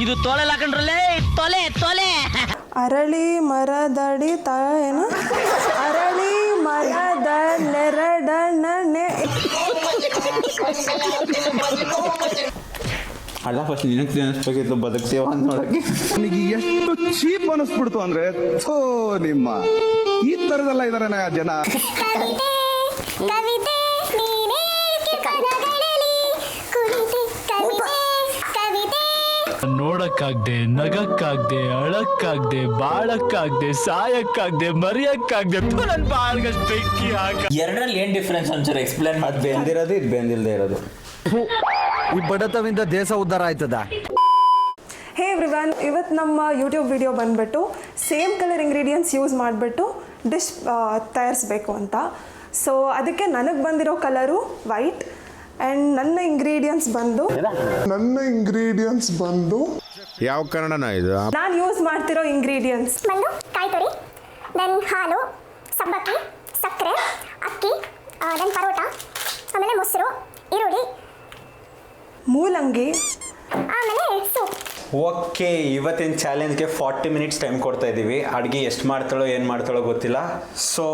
ಇದು ತೊಲೆ ಹಾಕೊಂಡ್ರಲ್ಲೇ ತೊಲೆ ತೊಲೆ. ಅರಳಿ ಮರದಡಿ ಏನು ಅರಳಿ ಮರದ ನೆರಡನೆ. ಅಲ್ಲ ಫಸ್ಟ್ ನಿನಗೆ ಅನಿಸ್ಬೇಕಿತ್ತು ಬದುಕ್ತೀವ ಅಂತ ನೋಡಕ್ಕೆ. ನನಗೆ ಎಷ್ಟು ಚೀಪ್ ಅನಿಸ್ಬಿಡ್ತು ಅಂದ್ರೆ ನಿಮ್ಮ ಈ ತರದೆಲ್ಲ ಇದಾರೆ ಜನ. ನೋಡಕ್ಕಾಗ್ದೆ, ನಗಕ್ಕಾಗ್ದೆ, ಅಳಕ್ಕಾಗ್ದೆ, ಬಾಳಕ್ಕಾಗ್ದೆ, ಸಾಯಕ್ಕಾಗ್ದೆ, ಮರಿಯಕ್ಕಾಗ್ದೆ. ನನ್ ಬಾಳ್ಗಷ್ಟು ಬೆಂಕಿ ಹಾಕ. ಎರಡರಲ್ಲಿ ಏನ್ ಡಿಫ್ರೆನ್ಸ್ ಒಂಚೂರು ಎಕ್ಸ್ಪ್ಲೇನ್ ಮಾಡಿ. ಅದು ಬೆಂದಿರೋದು, ಇದು ಬೆಂದಿಲ್ದೇ ಇರೋದು. ಈ ಬಡತವಿಂದ ದೇಶ ಉದ್ಧಾರ ಆಯ್ತದ. ಹೇ ಎವ್ರಿವನ್, ಇವತ್ತು ನಮ್ಮ ಯೂಟ್ಯೂಬ್ ವಿಡಿಯೋ ಬಂದುಬಿಟ್ಟು ಸೇಮ್ ಕಲರ್ ಇಂಗ್ರೀಡಿಯೆಂಟ್ಸ್ ಯೂಸ್ ಮಾಡಿಬಿಟ್ಟು ಡಿಶ್ ತಯಾರಿಸ್ಬೇಕು ಅಂತ. ಸೊ ಅದಕ್ಕೆ ನನಗೆ ಬಂದಿರೋ ಕಲರು ವೈಟ್ ಆ್ಯಂಡ್ ನನ್ನ ಇಂಗ್ರೀಡಿಯೆಂಟ್ಸ್ ಬಂದು ಯಾವ ಕನ್ನಡನ ಇದು? ನಾನು ಯೂಸ್ ಮಾಡ್ತಿರೋ ಇಂಗ್ರೀಡಿಯೆಂಟ್ಸ್ ಬಂದು ಕಾಯಿ ತುರಿ, ದೆನ್ ಹಾಲು, ಸಬ್ಬಕ್ಕಿ, ಸಕ್ಕರೆ, ಅಕ್ಕಿ, ದೆನ್ ಪರೋಟ, ಆಮೇಲೆ ಮೊಸರು, ಈರುಳ್ಳಿ, ಮೂಲಂಗಿ, ಆಮೇಲೆ ಸೂಪ್. ಓಕೆ, ಇವತ್ತಿನ ಚಾಲೆಂಜ್ಗೆ 40 ಮಿನಿಟ್ಸ್ ಟೈಮ್ ಕೊಡ್ತಾ ಇದ್ದೀವಿ. ಅಡುಗೆ ಎಷ್ಟು ಮಾಡ್ತಾಳೋ ಏನು ಮಾಡ್ತಾಳೋ ಗೊತ್ತಿಲ್ಲ. ಸೊ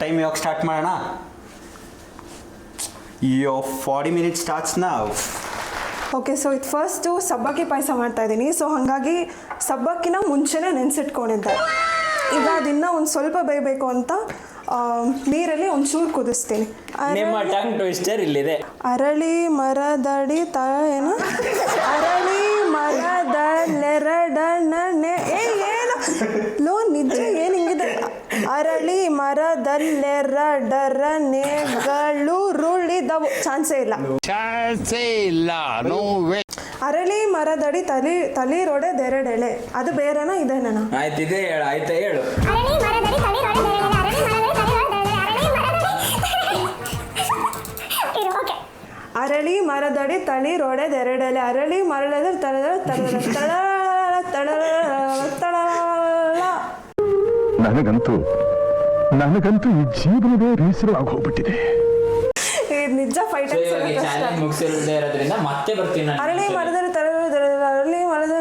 ಟೈಮ್ ಇವಾಗ ಸ್ಟಾರ್ಟ್ ಮಾಡೋಣ. 40 ಮಿನಿಟ್ಸ್ ಸ್ಟಾರ್ಟ್ಸ್ ನಾವು. ಓಕೆ, ಸೊ ಇದು ಫಸ್ಟು ಸಬ್ಬಕ್ಕಿ ಪಾಯಸ ಮಾಡ್ತಾಯಿದ್ದೀನಿ. ಸೊ ಹಾಗಾಗಿ ಸಬ್ಬಕ್ಕಿನ ಮುಂಚೆನೇ ನೆನೆಸಿಟ್ಕೊಂಡಿದ್ದೆ. ಈಗ ಅದನ್ನು ಒಂದು ಸ್ವಲ್ಪ ಬೇಯಬೇಕು ಅಂತ ನೀರಲ್ಲಿ ಒಂಚೂರು ಕುದಿಸ್ತೀನಿ. ನಿಮ್ಮ ಟಂಗ್ ಟ್ವಿಸ್ಟರ್ ಇಲ್ಲಿದೆ. ಅರಳಿ ಮರದಡಿ ಏನು ಅರಳಿ ಮರದ ನೆರಡನೆ. ಏನು ಲೋ ನಿಜ ಏನು ಹಿಂಗಿದೆ? ಅರಳಿ ಮರದಲ್ಲೆರಡರನೆಗಳು ರುಳಿದವು. ಚಾನ್ಸೇ ಇಲ್ಲ. ಅರಳಿ ಮರದಡಿ ತಳಿರೊಡೆದೆರಡೆಳೆ. ಅದು ಬೇರೆನಾ ಇದೇನೇನಾ? ಆಯ್ತು, ಇದೇ ಹೇಳು. ಆಯ್ತಾ ಹೇಳು. ಅರಳಿ ಮರದಡಿ ತಳಿರೊಡೆದೆರಡೆಲೆ, ಅರಳಿ ಮರದಡಿ ತಳಿರೊಡೆದೆರಡೆಲೆ. ಅರಳಿ ಮರಳದ ನನಗಂತೂ ಈ ಜೀವನವೇ ಬೇಸರವಾಗಿ ಹೋಗ್ಬಿಟ್ಟಿದೆ. ಇದು ನಿಜ ಫೈಟ್. ಚಾಲೆಂಜ್ ಮುಗಿಸಿರದೇ ಇರೋದ್ರಿಂದ ಮತ್ತೆ ಬರ್ತೀನಿ ನಾನು. ಅರಳಿ ಮರದಡಿ ಅರಳಿ ಮರದ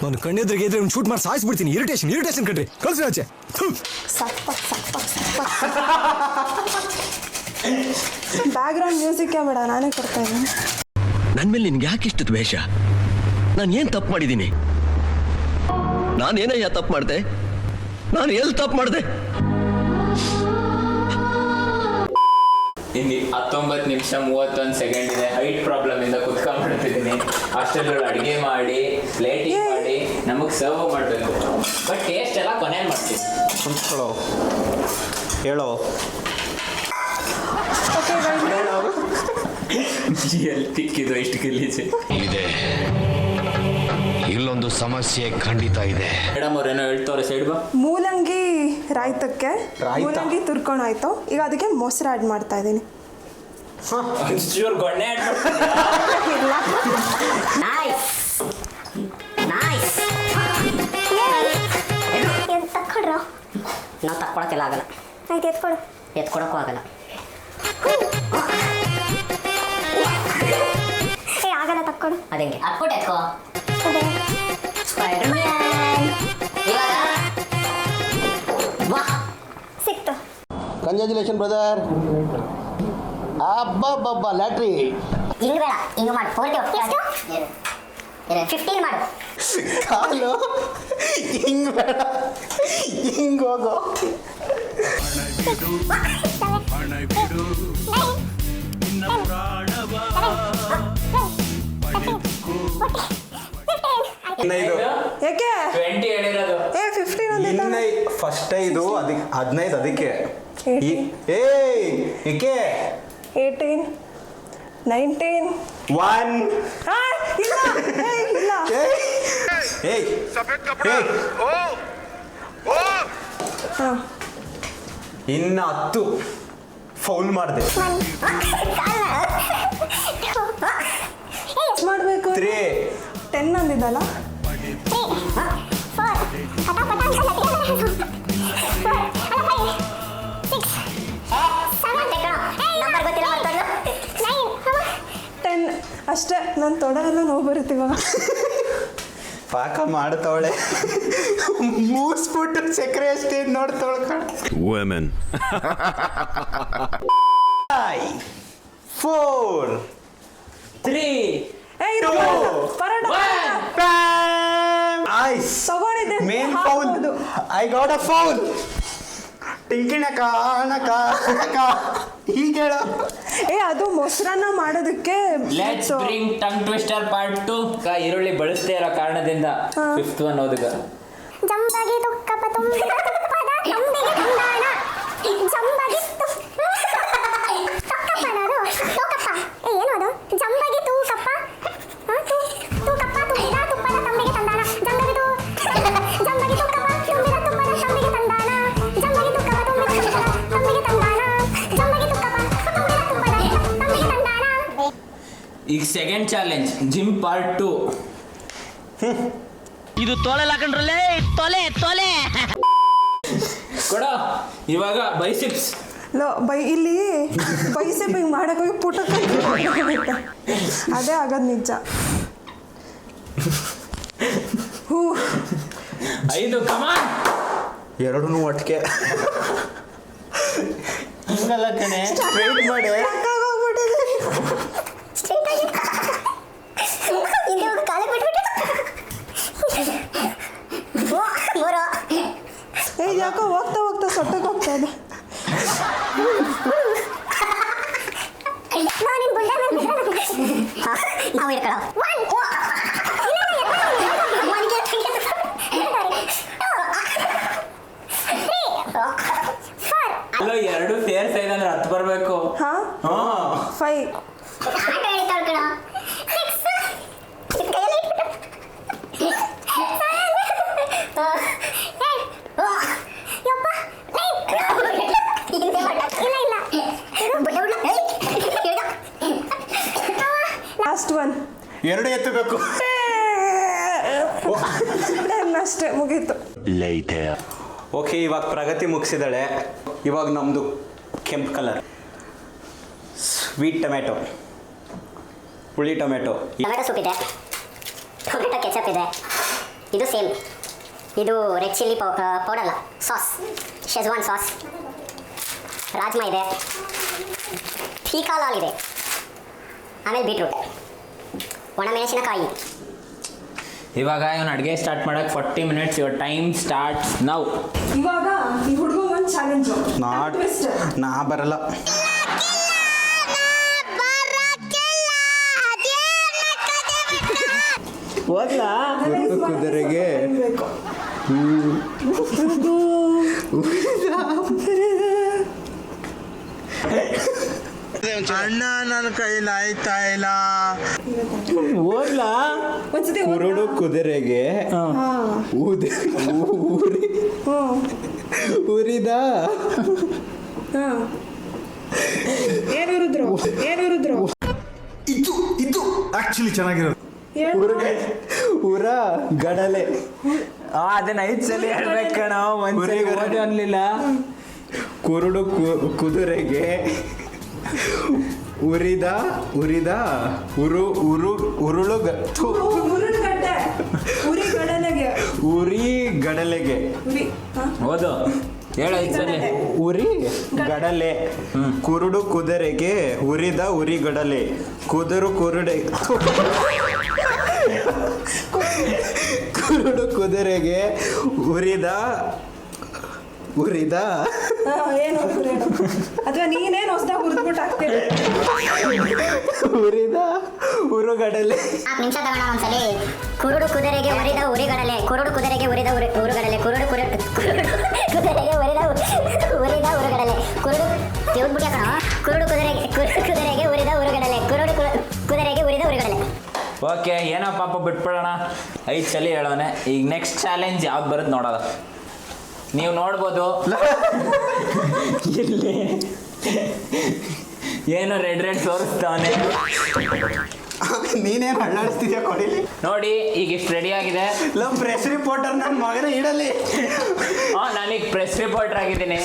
ನಾನು ಕಣ್ಣೆದ್ರಿಗೆ ಇದ್ರೆ ಶೂಟ್ ಮಾಡಿ ಸಾಯಿಸ್ಬಿಡ್ತೀನಿ. ಇರಿಟೇಷನ್ ಕಣ್ರಿ, ಕಳ್ಸಿ ಆಚೆ. ಬ್ಯಾಕ್ಗ್ರೌಂಡ್ ಮ್ಯೂಸಿಕ್ ಬೇಡ, ನಾನೇ ಕೊಡ್ತಾ ಇದ್ದೀನಿ. ನನ್ನ ಮೇಲೆ ನಿನ್ಗೆ ಯಾಕೆ ಇಷ್ಟು ದ್ವೇಷ? ನಾನು ಏನು ತಪ್ಪು ಮಾಡಿದ್ದೀನಿ? ನಾನೇನಯ್ಯ ತಪ್ಪು ಮಾಡಿದೆ? ನಾನು ಎಲ್ಲಿ ತಪ್ಪು ಮಾಡಿದೆ? ಇಲ್ಲಿ 19 ನಿಮಿಷ 31 ಸೆಕೆಂಡ್ ಇದೆ. ಹೈಟ್ ಪ್ರಾಬ್ಲಮ್ ಇಂದ ಕುತ್ಕೊಂಡ್ಬಿಡ್ತಿದ್ದೀನಿ. ಅಷ್ಟೆಲ್ಲ ಅಡುಗೆ ಮಾಡಿ ಪ್ಲೇಟಿಂಗ್ ಮಾಡಿ ನಮಗೆ ಸರ್ವ್ ಮಾಡಬೇಕು. ಬಟ್ ಟೇಸ್ಟ್ ಎಲ್ಲ ಕೊನೆ ಮಾಡ್ತೀವಿ. ಕುಂತ್ಕೊಳ್ಳೋ, ಹೇಳೋ. ಎಲ್ಲಿ ತಿಕ್ಕಿದ್ದು ಇಷ್ಟು ಗಲೀಜು ಇದೆ. ಇಲ್ಲೊಂದು ಸಮಸ್ಯೆ ಖಂಡಿತ ಇದೆ. ಮೇಡಮ್ ಅವ್ರೇನೋ ಹೇಳ್ತವ್ರೆ, ಸೈಡ್ ಬಾ. ಮೂಲಂಗಿ ರಾಯ್ತಕ್ಕೆ ಮೂಲಂಗಿ ತುರ್ಕೊಂಡಾಯ್ತು. ಈಗ ಅದಕ್ಕೆ ಮೊಸರು ಆ್ಯಡ್ ಮಾಡ್ತಾ ಇದ್ದೀನಿ. ಗೊಣ್ಣೆ ತಕ್ಕೊಡ್ರ. ನಾವು ತಕ್ಕೊಳಕ್ಕೆಲ್ಲ ಆಗಲ್ಲ. ಆಯ್ತು, ಎತ್ಕೊಳಕ್ಕೂ ಆಗಲ್ಲ. ಆಗಲ್ಲ, ತಕ್ಕೊಡು. ಅದೇಂಗೆ ಅಟ್ಬಿಟ್ಟು ಎತ್ಕೋ. ಸಿಕ್ತು. Congratulation brother. ಅಬ್ಬಬ್ಬಬ್ಬ ಲ್ಯಾಟ್ರಿ. ಹಿಂಗ್ ಬೇಡ, ಹಿಂಗ್ ಮಾಡು. 15 ಮಾಡು. ಕಾಲು ಹಿಂಗ್ ಬೇಡ, ಹಿಂಗ್ ಹೋಗೋ. ಯಾಕೆ 20 ಹೇಳಿರೋದು? 15 ಅಂದಿದ್ದ. ಫಸ್ಟ್ 5 ಅದಕ್ಕೆ 15 ಅದಕ್ಕೆ. ಏಕೆ 18 19 1 ಇಲ್ಲ ಇಲ್ಲ. ಇನ್ನು 10 ಫೌಲ್ ಮಾಡಿದೆ. ಎಷ್ಟು ಮಾಡಬೇಕು? 10 ಅಂದಿದ್ದಲ್ಲ. 4 5 6 7 8 9 ಗೊತ್ತಿಲ್ಲ. ಅಷ್ಟೇ, ನನ್ನ ತೊಡೆ ಎಲ್ಲ ನೋವು ಬರುತ್ತೆ ಇವಾಗ. ಪಾಕ ಮಾಡ್ತಾವಳೆ, ಮೂಸ್ಬಿಟ್ಟು ಸಕ್ಕರೆ ಅಷ್ಟೇ ನೋಡ್ತಾವಳ. 4 3 ಐಸ್ ತಗೊಂಡಿದ್ದೆ ಮೇನ್ foul. I got a foul. ಟಿಂಕಿಣಕ ಹೀಗೆ ಹೇಳ. ಅದು ಮೊಸರನ್ನ ಮಾಡೋದಕ್ಕೆ. Let's bring tongue twister part 2. ಈರುಳ್ಳಿ ಬಳಸ್ತಾ ಇರೋ ಕಾರಣದಿಂದ 5th ಒನ್ ಓದುಗ. ಜಂಬಗಿ ತುಕ್ಕಪ್ಪ ತುಂಬಿದ ತುಪ್ಪದ ತಂಬಿಗೆ ತಂದಾನ. ಜಂಬಗಿ ತುಕ್ಕಪ್ಪ ಅನ್ನೋದು ತೂಕಪ್ಪ. ಏನು ಅದು? ಜಂಬಗಿ ತೂಕಪ್ಪ ತೂಕಪ್ಪ ತುಂಬಿದ ತುಪ್ಪದ ತಂಬಿಗೆ ತಂದಾನ. ಜಂಬಗಿ ತುಕ್ಕಪ್ಪ ತುಂಬಿದ ತುಪ್ಪದ ತಂಬಿಗೆ ತಂದಾನ. ಜಂಬಗಿ ತುಕ್ಕಪ್ಪ ತುಂಬಿದ ತಂಬಿಗೆ ತಂದಾನ. ಜಂಬಗಿ ತುಕ್ಕಪ್ಪ ತುಂಬಿದ ತುಪ್ಪದ ತಂಬಿಗೆ ತಂದಾನ. ಈಗ ಸೆಕೆಂಡ್ ಚಾಲೆಂಜ್, ಜಿಮ್ ಪಾರ್ಟ್ 2. ಇದು ತೊಲೆ ಹಾಕೊಂಡ್ರಲ್ಲೇ, ತೊಲೆ ಕೊಡೋ. ಇವಾಗ ಬೈಸಿಪ್ಸ್. ಇಲ್ಲಿ ಬೈಸೆಪ್ ಹಿಂಗೆ ಮಾಡೋಕ್ಕೋಗಿ ಪುಟಕ ಅದೇ ಆಗೋದು ನಿಜ. 5 ಕಮಾನ್. 2 ಒಟ್ಟಿಗೆ ಹಿಂಗಲ್ಲ ಕಣೆ, ಸ್ಟ್ರೈಟ್ ಮಾಡಿ. ಯಾಕೋ ಹೋಗ್ತಾ ಹೋಗ್ತಾ ಸೊಟ್ಟಕ್ಕೆ ಹೋಗ್ತಾ ಇದೆ. ಅಲ್ಲೋ 2 ಸೇರ್ತಾ ಇದೆ ಅಂದ್ರೆ 10 ಬರಬೇಕು. 5 ಲಾಸ್ಟ್ ಒನ್. 2 ಎತ್ತಬೇಕು ಅಷ್ಟೇ, ಮುಗೀತು. ಓಕೆ, ಇವಾಗ ಪ್ರಗತಿ ಮುಗಿಸಿದಾಳೆ. ಇವಾಗ ನಮ್ಮದು ಕೆಂಪು ಕಲರ್ ಸ್ವೀಟ್ ಟೊಮೆಟೊ, ಹುಳಿ ಟೊಮೆಟೊ ಸೂಪ್ ಇದೆ, ಟೊಮೆಟೊ ಕೆಚಪ್ ಇದೆ. ಇದು ಸೇಮ್, ಇದು ರೆಡ್ ಚಿಲ್ಲಿ ಪೌಡರ್ ಅಲ್ಲ, ಸಾಸ್, ಶೆಜ್ವಾನ್ ಸಾಸ್, ರಾಜ್ಮಾ ಇದೆ, ತೀಖಾ ಲಾಲ್ ಇದೆ, ಆಮೇಲೆ ಬೀಟ್ರೂಟ್, ಒಣಮೆಣಸಿನಕಾಯಿ. ಇವಾಗ ಇವನು ಅಡುಗೆ ಸ್ಟಾರ್ಟ್ ಮಾಡಕ್ಕೆ 40 minutes. Your time starts now. ಇವಾಗ ಈ ಹುಡುಗ ಒಂದು ಚಾಲೆಂಜು. ನಾ ಬರಲ್ಲ. ಹೋಗ್ಲಾ ಕುದುರೆಗೆ ಅಣ್ಣ ನನ್ನ ಕೈಲಿ ಆಯ್ತಾ ಇಲ್ಲ. ಹೋಗ್ಲಾ ಕುರುಡು ಕುದುರೆಗೆ ಉರಿದ ಏನಿರುದ್ರು ಇದು ಆಕ್ಚುಲಿ ಚೆನ್ನಾಗಿರೋದು. ಉರ ಗಡಲೆ. ಅದನ್ನ 5 ಸಲ ಹೇಳ್ಬೇಕು ಕಣ, ಒಂದ್ಸರಿ ಅನ್ಲಿಲ್ಲ. ಕುರುಡು ಕುದುರೆಗೆ ಉರಿದ ಉರಿ ಗಡಲೆಗೆ ಓದು ಹೇಳ 5 ಸಲ. ಉರಿ ಗಡಲೆ, ಕುರುಡು ಕುದುರೆಗೆ ಉರಿದ ಉರಿ ಗಡಲೆ, ಕುರುಡು ಕುದುರೆಗೆ ಉರಿದ ಏನು ಅಥವಾ ನೀನೇನು ಹೊಸದಾಗಿ ಹುರಿದ್ಬಿಟ್ಟು ಹಾಕ್ತೀರಿ. ಉರಿದ ಉರುಗಡಲೆ. 4 ನಿಮಿಷ ತಗೋಣ ಒಂದ್ಸಲಿ. ಕುರುಡು ಕುದುರೆಗೆ ಉರಿದ ಉರಿಗಡಲೆ, ಕುರುಡು ಕುದುರೆಗೆ ಉರಿದ ಉರುಗಡಲೆ, ಕುರುಡು ಕುದುರೆಗೆ ಉರಿದ ಉರುಗಡಲೆ, ಕುರುಡು ದೇವ್ಬಿಟ್ಟ ಕಣ. ಕುರುಡು ಕುದುರೆಗೆ ಉರಿದ ಉರುಗಡಲೆ, ಕುರುಡು ಕುದುರೆಗೆ ಉರಿದ ಉರುಗಡಲೆ. ಓಕೆ, ಏನೋ ಪಾಪ ಬಿಟ್ಬಿಡೋಣ. 5 ಸಲ ಹೇಳೋನೆ. ಈಗ ನೆಕ್ಸ್ಟ್ ಚಾಲೆಂಜ್ ಯಾವ್ದು ಬರುತ್ತೆ ನೋಡೋದ. ನೀವು ನೋಡ್ಬೋದು ಇಲ್ಲಿ ಏನೋ ರೆಡ್ ತೋರಿಸ್ತಾವನೆ. ನೀನೇನು ಅಳ್ಳಾಡಿಸ್ತಿದ್ಯಾ ಕೊಡಿಲಿ. ನೋಡಿ ಈಗ ಇಷ್ಟು ರೆಡಿ ಆಗಿದೆ. ಪ್ರೆಸ್ ರಿಪೋರ್ಟರ್ ನನ್ನ ಮಗನ ಇಡಲಿ. ನಾನೀಗ ಪ್ರೆಸ್ ರಿಪೋರ್ಟರ್ ಆಗಿದ್ದೀನಿ.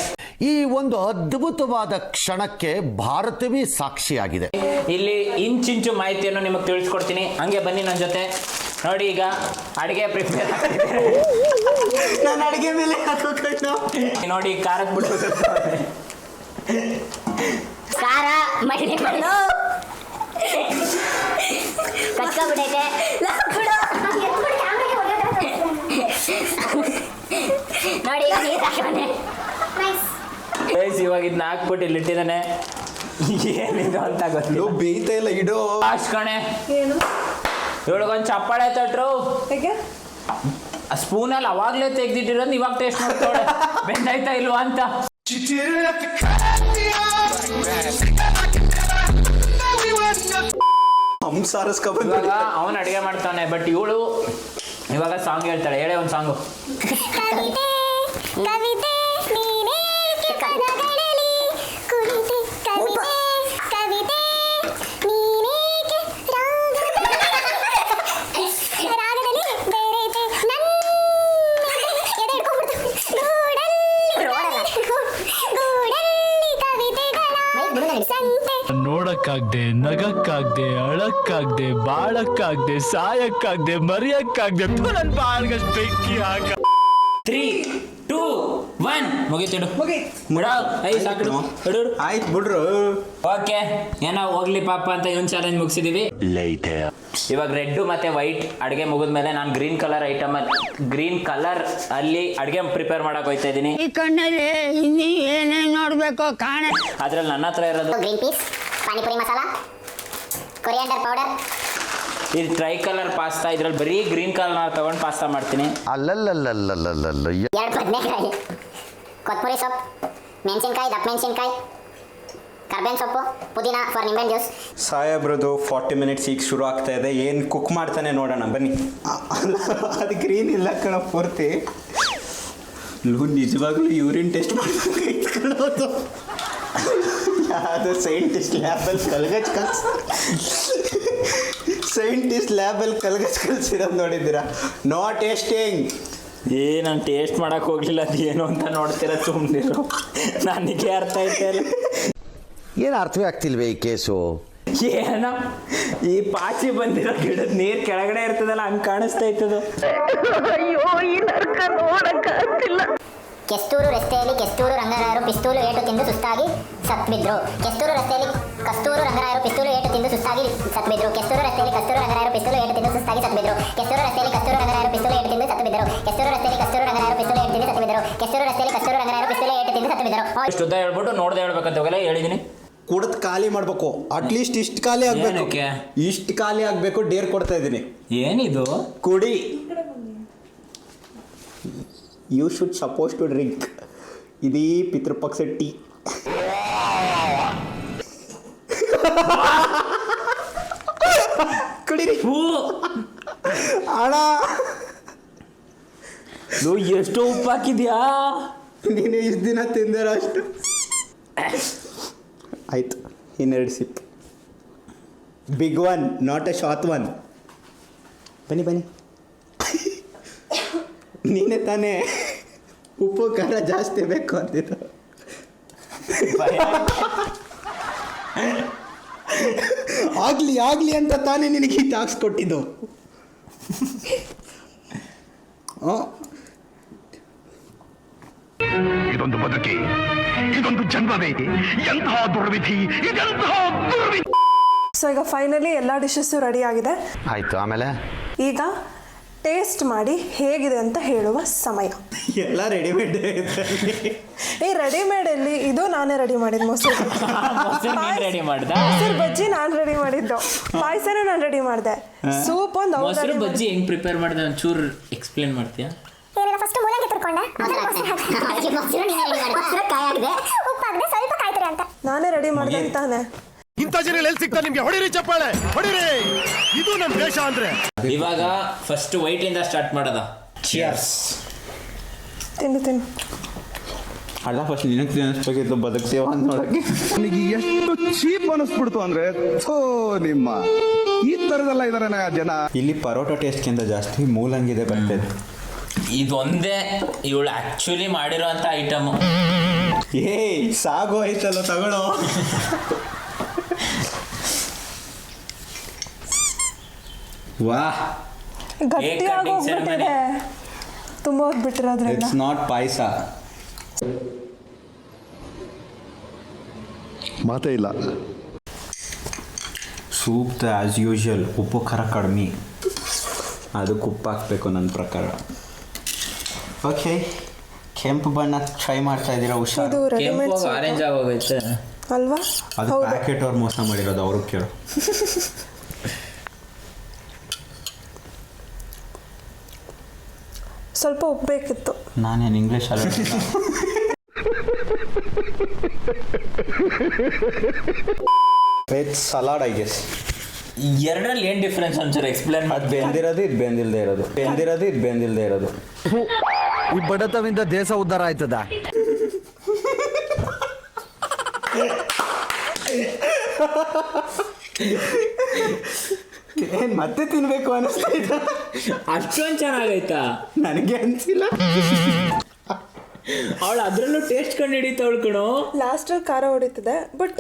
ಈ ಒಂದು ಅದ್ಭುತವಾದ ಕ್ಷಣಕ್ಕೆ ಭಾರತವೇ ಸಾಕ್ಷಿಯಾಗಿದೆ. ಇಲ್ಲಿ ಇಂಚಿಂಚು ಮಾಹಿತಿಯನ್ನು ನಿಮಗೆ ತಿಳಿಸ್ಕೊಡ್ತೀನಿ, ಹಂಗೆ ಬನ್ನಿ ನನ್ನ ಜೊತೆ. ನೋಡಿ ಈಗ ಅಡುಗೆ ಪ್ರಿಪೇರ್ ಆಗ್ತಿದೆ. ನಾನು ಅಡುಗೆ ಮೇಲೆ ನೋಡಿ ಖಾರಕ್ಕೆ ಬಿಡೋದು, ಖಾರ ಮೈಲಿ ಮಣ್ಣು ಕಚ್ಕೊಬಿಟ್ಟೈತೆ. ನೋಡಿ ಈಗ ನೀರು ಹಾಕೋನೆ. ಇವಾಗ ಇದನ್ನ ಹಾಕ್ಬಿಟ್ಟು ಇಲ್ಲಿ ಇಟ್ಟಿದ್ದಾನೆ. ಏನಿದು ಅಂತ ಗೊತ್ತಿಲ್ಲ, ಬೇಯ್ತಾ ಇಲ್ಲ ಇಡೋ ಅಷ್ಕಣೆ. ಏನು ಇವಳಿಗೊಂದು ಚಪ್ಪಾಳೆ ತಟ್ರು. ಹೇಗೆ ಸ್ಪೂನಲ್ಲಿ ಅವಾಗ್ಲೇ ತೆಗ್ದಿಟ್ಟಿರೋದು ಇವಾಗ ಟೇಸ್ಟ್ ಮಾಡ್ತಾಳೆ ಬೆಂದಾಯ್ತಾ ಇಲ್ವಾ ಅಂತ. ಇವಾಗ ಅವನು ಅಡಿಗೆ ಮಾಡ್ತಾನೆ, ಬಟ್ ಇವಳು ಇವಾಗ ಸಾಂಗ್ ಹೇಳ್ತಾಳೆ. ಹೇಳೇ ಒಂದು ಸಾಂಗು. ಕವಿತೆ ಕವಿತೆ ನೀನೇ ಕನಗಳಲ್ಲಿ ಕುಳಿತೆ ಕವಿತೆ ಕವಿತೆ ನೀನೇಕೆ ರಾಗದಲ್ಲಿ ಬೇರೆತೆ ನನ್ನ ಎದೆ ಹಿಡ್ಕೊಂಡ್ಬಿಡ್ತು. ಗೂಡಲ್ಲಿ ಕವಿತೆಗಳ ಸಂತೆ. ನೋಡಕ್ಕಾಗ್ದೆ, ನಗಕ್ಕಾಗ್ದೆ, ಅಳಕ್ಕಾಗ್ದೆ, ಬಾಳಕ್ಕಾಗ್ದೆ, ಸಾಯಕ್ಕಾಗ್ದೆ, ಮರಿಯಕ್ಕಾಗ್ದೆ. ನನ್ ಬಾಳ್ಗಷ್ಟು ಬೆಂಕಿ ಹಾಕ. 3, 2, 1 ಮುಗೀತಿಡು. ಆಯ್ತು ಬಿಡ್ರು. ಓಕೆ, ಏನೋ ಹೋಗ್ಲಿ ಪಾಪ ಅಂತ ಇವನ್ ಚಾಲೆಂಜ್ ಮುಗಿಸಿದೀವಿ. ಇವಾಗ ರೆಡ್ ಮತ್ತೆ ವೈಟ್ ಅಡುಗೆ ಮುಗಿದ್ಮೇಲೆ ನಾನು ಗ್ರೀನ್ ಕಲರ್ ಗ್ರೀನ್ ಕಲರ್ ಅಲ್ಲಿ ಅಡುಗೆ ಪ್ರಿಪೇರ್ ಮಾಡಕ್ ಹೋಗ್ತಾ ಇದ್ದೀನಿ. ಈ ಕಣ್ಣಲ್ಲಿ ಇನ್ನೀ ಏನೇನು ನೋಡ್ಬೇಕು ಕಾಣ. ಅದ್ರಲ್ಲಿ ನನ್ನ ಹತ್ರ ಇರೋದು green piece, panipuri masala, coriander powder, ಇದು ಟ್ರೈ ಕಲರ್ ಪಾಸ್ತಾ. ಇದ್ರಲ್ಲಿ ಬರೀ ಗ್ರೀನ್ ಕಲರ್ ತಗೊಂಡು ಪಾಸ್ತಾ ಮಾಡ್ತೀನಿ. ಎರಡು ಬದನೆಕಾಯಿ, ಕೊತ್ತಂಬರಿ ಸೊಪ್ಪು, ಮೆಣಸಿನ್ಕಾಯಿ, ದಪ್ಪ ಮೆಣಸಿನ್ಕಾಯಿ, ಕರ್ಬೇವಿನ ಸೊಪ್ಪು, ಪುದೀನ ಫಾರ್ ನಿಂಬೆಹಣ್ಣು ಜ್ಯೂಸ್. ಸಾಹೇಬ್ರದ್ದು 40 ಮಿನಿಟ್ಸ್ ಈಗ ಶುರು ಆಗ್ತಾ ಇದೆ. ಏನು ಕುಕ್ ಮಾಡ್ತಾನೆ ನೋಡೋಣ ಬನ್ನಿ. ಅದು ಗ್ರೀನ್ ಇಲ್ಲ ಕಣ ಪೂರ್ತಿ. ನಿಜವಾಗ್ಲೂ ಯೂರಿನ್ ಟೆಸ್ಟ್ ಮಾಡ್ಬೇಕು. ಅದು ಸೈಂಟಿಸ್ಟ್ ಲ್ಯಾಬಲ್ಲಿ ಕಲ್ಸಿರೋದು ನೋಡಿದ್ದೀರಾ? No tasting. ನಾನು ಟೇಸ್ಟ್ ಮಾಡಕ್ ಹೋಗ್ಲಿಲ್ಲ, ಅದು ಏನು ಅಂತ ನೋಡ್ತೀರ ಸುಮ್ಮನಿರು. ನನಗೆ ಅರ್ಥ ಆಯ್ತಾ ಇಲ್ಲ. ಏನು ಅರ್ಥವೇ ಆಗ್ತಿಲ್ವೇ ಈ ಕೇಸು? ಏನೋ ಈ ಪಾಚಿ ಬಂದಿರೋ ಗಿಡದ ನೀರು ಕೆಳಗಡೆ ಇರ್ತದಲ್ಲ, ಹಂಗೆ ಕಾಣಿಸ್ತಾ ಇತ್ತದು. ಕೆಸ್ತೂರು ರಸ್ತೆಯಲ್ಲಿ ಕೆಸ್ತೂರು ರಂಗರಾಯರು ಪಿಸ್ತೂಲು ಏಟು ತಿಂದು ಸುಸ್ತಾಗಿ ಸತ್ಬಿದ್ರು. ಕೆಸ್ತೂರು ರಸ್ತೆಯಲ್ಲಿ ಕಸ್ತೂರು ರಂಗರಾಯರು ಪಿಸ್ತೂಲು ಏಟು ತಿಂದು ಸುಸ್ತಾಗಿ ಸತ್ಬಿದ್ರು. ಕೆಸ್ತೂರು ರಸ್ತೆಯಲ್ಲಿ ಕಸ್ತೂರು ರಂಗರಾಯರು ಪಿಸ್ತೂಲು ಏಟು ತಿಂದು ಸುಸ್ತಾಗಿ ಸತ್ಬಿದ್ರು. ಕೆಸ್ತೂರು ರಸ್ತೆಯಲ್ಲಿ ಕಸ್ತೂರು ರಂಗರಾಯರು ಪಿಸ್ತೂಲು ಏಟು ತಿಂದು ಸತ್ಬಿದ್ರು. ಕೆಸ್ತೂರು ರಸ್ತೆಯಲ್ಲಿ ಕಸ್ತೂರು ರಂಗರಾಯರು ಪಿಸ್ತೂಲು ಏಟು ತಿಂದು ಸತ್ಬಿದ್ರು. ಕೆಸ್ತೂರು ರಸ್ತೆಯಲ್ಲಿ ಕಸ್ತೂರು ರಂಗರಾಯರು ಪಿಸ್ತೂಲು ಏಟು ತಿಂದು ಸತ್ಬಿದ್ರು. ಇಷ್ಟು ಉದ್ದ ಹೇಳ್ಬಿಟ್ಟು ನೋಡ್ದೆ ಹೇಳ್ಬೇಕಂತ ಹೋಗಲ್ಲ, ಹೇಳಿದೀನಿ. ಕುಡ್ದು ಖಾಲಿ ಮಾಡ್ಬೇಕು. ಅಟ್ಲೀಸ್ಟ್ ಇಷ್ಟು ಖಾಲಿ ಆಗ್ಬೇಕು. ಇಷ್ಟು ಖಾಲಿ ಆಗ್ಬೇಕು. ಡೇರ್ ಕೊಡ್ತಾ ಇದ್ದೀನಿ. ಏನಿದು? ಕುಡಿ. You should suppose to drink. ಇದೀ ಪಿತೃಪಕ್ಷ ಟೀ. ಕುಡಿರಿ. ಅಣ್ಣ ಎಷ್ಟು ಉಪ್ಪು ಹಾಕಿದ್ಯಾ? ನೀನು ಇಷ್ಟು ದಿನ ತಿಂದಿರೋ ಅಷ್ಟು ಆಯ್ತು. ಇನ್ನೆರಡು sip. Big one, not a short one. ಬನ್ನಿ ಬನ್ನಿ. ನೀನೇ ತಾನೇ ಉಪ್ಪು ಖಾರ ಜಾಸ್ತಿ ಬೇಕು ಅಂತಿದ್ದು. ಆಗ್ಲಿ ಅಂತ ತಾನೇ ನಿನಗೆ ಈ ಟಾಕ್ಸ್ ಕೊಟ್ಟಿದ್ದು. ಇದೊಂದು ಬದುಕಿ, ಇದೊಂದು ಜನ್ಮವೇ, ಎಂತಹ ದುರ್ವಿಧಿ, ಇದೆಂತಹ ದುರ್ವಿಧಿ. ಸೊ ಈಗ ಫೈನಲಿ ಎಲ್ಲ ಡಿಶಸ್ಸು ರೆಡಿ ಆಗಿದೆ. ಆಯ್ತು, ಆಮೇಲೆ ಈಗ ಟೇಸ್ಟ್ ಮಾಡಿ ಹೇಗಿದೆ ಅಂತ ಹೇಳುವ ಸಮಯ. ಎಲ್ಲ ರೆಡಿಮೇಡ್. ಈ ರೆಡಿಮೇಡಲ್ಲಿ ಇದು ನಾನೇ ರೆಡಿ ಮಾಡಿದ್ದು. ಮೊಸರು ರೆಡಿ ಮಾಡ್ದ, ಮೊಸರು ಬಜ್ಜಿ ನಾನು ರೆಡಿ ಮಾಡಿದ್ದು, ಪಾಯಸನೂ ನಾನು ರೆಡಿ ಮಾಡಿದೆ, ಸೂಪ್ ಒಂದು. ಮೊಸರು ಬಜ್ಜಿ ಹೆಂಗ್ ಪ್ರಿಪೇರ್ ಮಾಡಿದೆ ಒಂಚೂರು ಎಕ್ಸ್ಪ್ಲೇನ್ ಮಾಡ್ತೀಯಾ? ಏನಿಲ್ಲ, ಫಸ್ಟ್ ಮೂಲಂಗಿ ತುರ್ಕೊಂಡೆ, ಉಪ್ಪಾಗದೆ ಸ್ವಲ್ಪ ಕಾಯ್ತಾರೆ ಅಂತ ನಾನೇ ರೆಡಿ ಮಾಡಿದೆ ಅಂತಾನೆ. ಇಂಥ ಜನ ಎಲ್ಲಿ ಸಿಗ್ತಾರೆ ನಿಮ್ಗೆ? ಹೊಡಿರಿ ಚಪ್ಪಾಳೆ, ಹೊಡಿರಿ. ಇದು ನಮ್ಮ ದೇಶ ಅಂದ್ರೆ. ಇವಾಗ ಫಸ್ಟ್ ವೈಟ್ ಇಂದ ಸ್ಟಾರ್ಟ್ ಮಾಡೋದ. ಚಿಯರ್ಸ್. ತಿನ್ನು. ಅಲ್ಲ, ಫಸ್ಟ್ ನಿನಗೆ ತಿನ್ನಿಸ್ಬೇಕಿತ್ತು ಬದುಕ್ತೇವ ಅಂತ ನೋಡಕ್ಕೆ. ನನಗೆ ಎಷ್ಟು ಚೀಪ್ ಅನಿಸ್ಬಿಡ್ತು ಅಂದ್ರೆ, ನಿಮ್ಮ ಈ ತರದೆಲ್ಲ ಇದಾರೆ ಜನ. ಇಲ್ಲಿ ಪರೋಟ ಟೇಸ್ಟ್ಗಿಂತ ಜಾಸ್ತಿ ಮೂಲಂಗಿದೆ ಬರ್ತದೆ. ಇದೊಂದೇ ಇವಳು ಆಕ್ಚುಲಿ ಮಾಡಿರೋ ಅಂತ ಐಟಮ್. ಸಾಗು ಆಯ್ತಲ್ಲ, ತಗೊಳ್ಳೋ. ವಾಹ್, ಗಟ್ಟಿಯಾಗಿ ಹೋಗ್ಬಿಟ್ಟಿದೆ ತುಂಬ ಹೊತ್ತು ಬಿಟ್ಟಿರೋದ್ರಿಂದ. ಇಟ್ಸ್ ನಾಟ್ ಪಾಯಸ. ಮಾತೇ ಇಲ್ಲ. ಸೂಪ್ ಆ್ಯಸ್ ಯೂಶುವಲ್, ಉಪ್ಪು ಖಾರ ಕಡಿಮೆ, ಅದಕ್ಕೆ ಉಪ್ಪು ಹಾಕಬೇಕು ನನ್ನ ಪ್ರಕಾರ. ಓಕೆ, ಕೆಂಪು ಬಣ್ಣ ಟ್ರೈ ಮಾಡ್ತಾ ಇದ್ದೀರಾ? ಇದು ಹುಷಾರು. ರೆಡಿಮೇಡ್ ಆರೆಂಜ್ ಆಗೋಗೈತೆ ಅಲ್ವಾ? ಅದು ಹೌದು. ಪ್ಯಾಕೆಟ್ ಅವ್ರು ಮೋಸ ಮಾಡಿರೋದು, ಅವ್ರಿಗೆ ಕೇಳು. ಸ್ವಲ್ಪ ಉಪ್ಪು ಬೇಕಿತ್ತು. ನಾನೇನು ಇಂಗ್ಲೀಷ್ ಅಲ್ಲ. Veg salad I guess. ಎರಡರಲ್ಲಿ ಏನು ಡಿಫ್ರೆನ್ಸ್ ಒಂಚೂರು ಎಕ್ಸ್ಪ್ಲೇನ್ ಅದು ಬೆಂದಿರೋದು, ಇದು ಬೆಂದಿಲ್ದೇ ಇರೋದು, ಬೆಂದಿರೋದು, ಇದು ಬೆಂದಿಲ್ದೇ ಇರೋದು. ಈ ಬಡತವಿಂದ ದೇಶ ಉದ್ಧಾರ ಆಯ್ತದ? ಏನು ಮತ್ತೆ ತಿನ್ಬೇಕು ಅನಿಸ್ತಾ ಇದ್ದ? ಅಷ್ಟೊಂದು ಚೆನ್ನಾಗೈತಾ? ನನಗೆ ಅನಿಸಿಲ್ಲ. ಅವಳು ಅದರಲ್ಲೂ ಟೇಸ್ಟ್ ಕಂಡು ಹಿಡಿತಾವಳು ಕಣೋ. ಲಾಸ್ಟಲ್ಲಿ ಖಾರ ಹೊಡಿತಿದೆ, ಬಟ್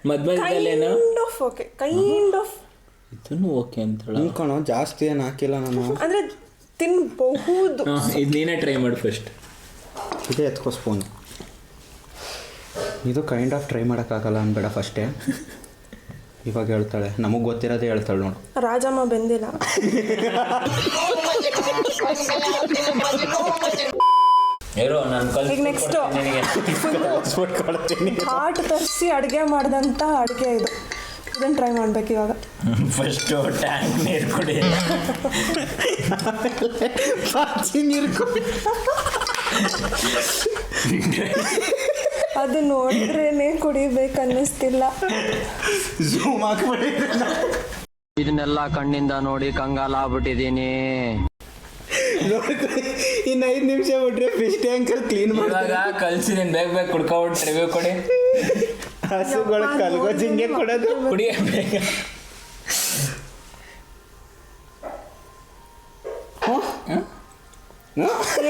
ಮಧ್ಯವಲ್ಲೇನು kind of okay, kind of. ಇದನ್ನು ಓಕೆ ಅಂತೇಳ ಕಣೋ, ಜಾಸ್ತಿ ಏನು ಹಾಕಿಲ್ಲ ನಾನು. ಅಂದರೆ ತಿನ್ಬಹುದು. ಇದು ನೀನೇ ಟ್ರೈ ಮಾಡಿ ಫಸ್ಟ್. ಇದೇ ಎತ್ಕೋ ಸ್ಪೂನ್. ಇದು ಕೈಂಡ್ ಆಫ್ ಟ್ರೈ ಮಾಡೋಕ್ಕಾಗಲ್ಲ ಅನ್ಬೇಡ ಫಸ್ಟೇ. ಇವಾಗ ಹೇಳ್ತಾಳೆ, ನಮಗೆ ಗೊತ್ತಿರೋದೇ ಹೇಳ್ತಾಳೆ ನೋಡು. ರಾಜಮ್ಮ ಬೆಂದಿಲ್ಲ. ಈಗ ನೆಕ್ಸ್ಟು ಹಾಟ್ ತರಿಸಿ ಅಡುಗೆ ಮಾಡಿದಂಥ ಅಡುಗೆ ಇದು. ಇದನ್ನು ಟ್ರೈ ಮಾಡ್ಬೇಕು ಇವಾಗ. ಫಸ್ಟು ಟ್ಯಾಂಕ್ ನೀರು ಕುಡಿ. ನೀರು ಅದು ನೋಡಿದ್ರೇನೆ ಕುಡಿಬೇಕು ಅನ್ನಿಸ್ತಿಲ್ಲ. ಝೂಮ್ ಹಾಕ್ಬಿಡಿ. ಇದನ್ನೆಲ್ಲ ಕಣ್ಣಿಂದ ನೋಡಿ ಕಂಗಾಲ ಆಗ್ಬಿಟ್ಟಿದೀನಿ. ಇನ್ನು 5 ನಿಮಿಷ ಬಿಟ್ರೆ ಫಿಶ್ ಟ್ಯಾಂಕಲ್ಲಿ ಕ್ಲೀನ್ ಇವಾಗ ಕಲ್ಸಿದೀನಿ, ಬೇಗ ಕುಡ್ಕೊಬಿಟ್ಟು ರಿವ್ಯೂ ಕೊಡಿ. ಹಸುಗಳ ಕಲ್ಗೋಜಿಂಗೆ ಕೊಡೋದು. ಕುಡಿಯ ಬೇಗ.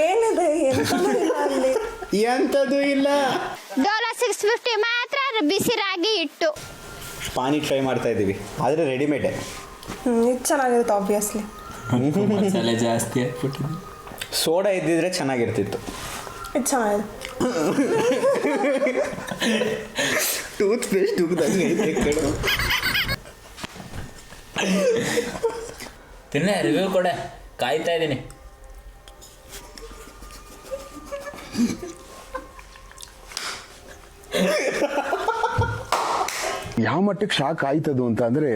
ಏನಿದೆ ಎಂತನೂ ಇಲ್ಲ ಅಲ್ಲಿ. ಎಂಥದ್ದು ಇಲ್ಲ. ಡೋಲೋ 650 ಮಾತ್ರ ಬಿಸಿ ರಾಗಿ ಹಿಟ್ಟು. ಪಾನಿ ಟ್ರೈ ಮಾಡ್ತಾ ಇದ್ದೀವಿ, ಆದರೆ ರೆಡಿಮೇಡೆ. ಇದು ಚೆನ್ನಾಗಿರುತ್ತೆ ಆಬ್ವಿಯಸ್ಲಿ. ಮಸಾಲೆ ಜಾಸ್ತಿ ಹಾಕ್ಬಿಟ್ಟು. ಸೋಡಾ ಇದ್ದಿದ್ರೆ ಚೆನ್ನಾಗಿರ್ತಿತ್ತು. ಇದು ಚೆನ್ನಾಗಿದೆ. ಟೂತ್ ಪೇಸ್ಟ್ ಉಗ್ದಂಗೆ ಐತೆ ಕಡೆ. ತಿನ್ನೆ, ರಿವ್ಯೂ ಕೊಡೆ, ಕಾಯ್ತಾ ಇದ್ದೀನಿ. ಯಾವ ಮಟ್ಟಕ್ಕೆ ಶಾಕ್ ಆಯ್ತದು ಅಂತ ಅಂದ್ರೆ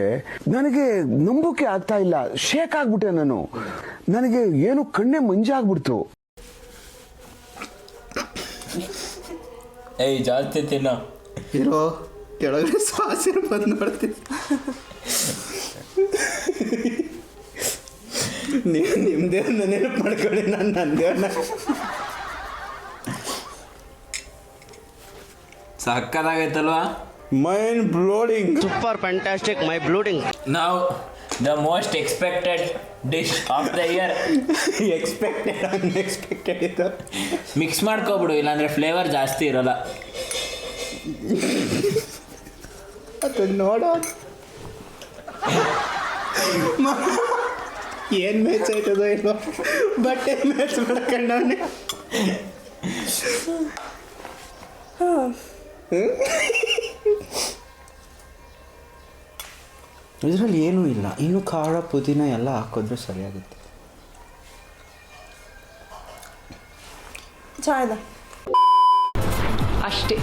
ನನಗೆ ನಂಬೋಕೆ ಆಗ್ತಾ ಇಲ್ಲ. ಶೇಕ್ ಆಗ್ಬಿಟ್ಟೆ ನಾನು. ನನಗೆ ಏನು ಕಣ್ಣೆ ಮಂಜಾಗ್ಬಿಡ್ತು. ಏಯ್ ಜಾಸ್ತಿ ತಿನ್ನೋ. ಇರೋ ಕೆಳಗಡೆ ಸಾಸಿರು ಬಂದು ನೋಡ್ತೀನಿ. ನೀವು ನಿಮ್ಮ ದೇವ್ರನ್ನ ನೆನಪು ಮಾಡ್ಕೊಳ್ಳಿ, ನಾನು ನನ್ನ ದೇವ್ರನ್ನ. ಸಕ್ಕದಾಗೈತಲ್ವಾ? ಮೈಂಡ್ ಬ್ಲೋಡಿಂಗ್. ಸೂಪರ್ ಫ್ಯಾಂಟಾಸ್ಟಿಕ್ ಮೈ ಬ್ಲೂಡಿಂಗ್. ನಾವು the most expected dish of the year. Expected unexpected ಇತ್ತು. ಮಿಕ್ಸ್ ಮಾಡ್ಕೊಬಿಡು, ಇಲ್ಲಾಂದರೆ ಫ್ಲೇವರ್ ಜಾಸ್ತಿ ಇರೋಲ್ಲ. ಅದು ನೋಡೋ ಏನು ಮ್ಯಾಚ್ ಆಯ್ತದೋ ಇಲ್ವೋ, ಬಟ್ಟೆ ಮ್ಯಾಚ್ ಮಾಡ್ಕೊಂಡವನೇ. ಇದರಲ್ಲಿ ಏನೂ ಇಲ್ಲ, ಇನ್ನು ಖಾರ ಪುದೀನ ಎಲ್ಲ ಹಾಕಿದ್ರೆ ಸರಿಯಾಗುತ್ತೆ. ಚೆನ್ನಾಗಿದೆ ಅಷ್ಟೇ.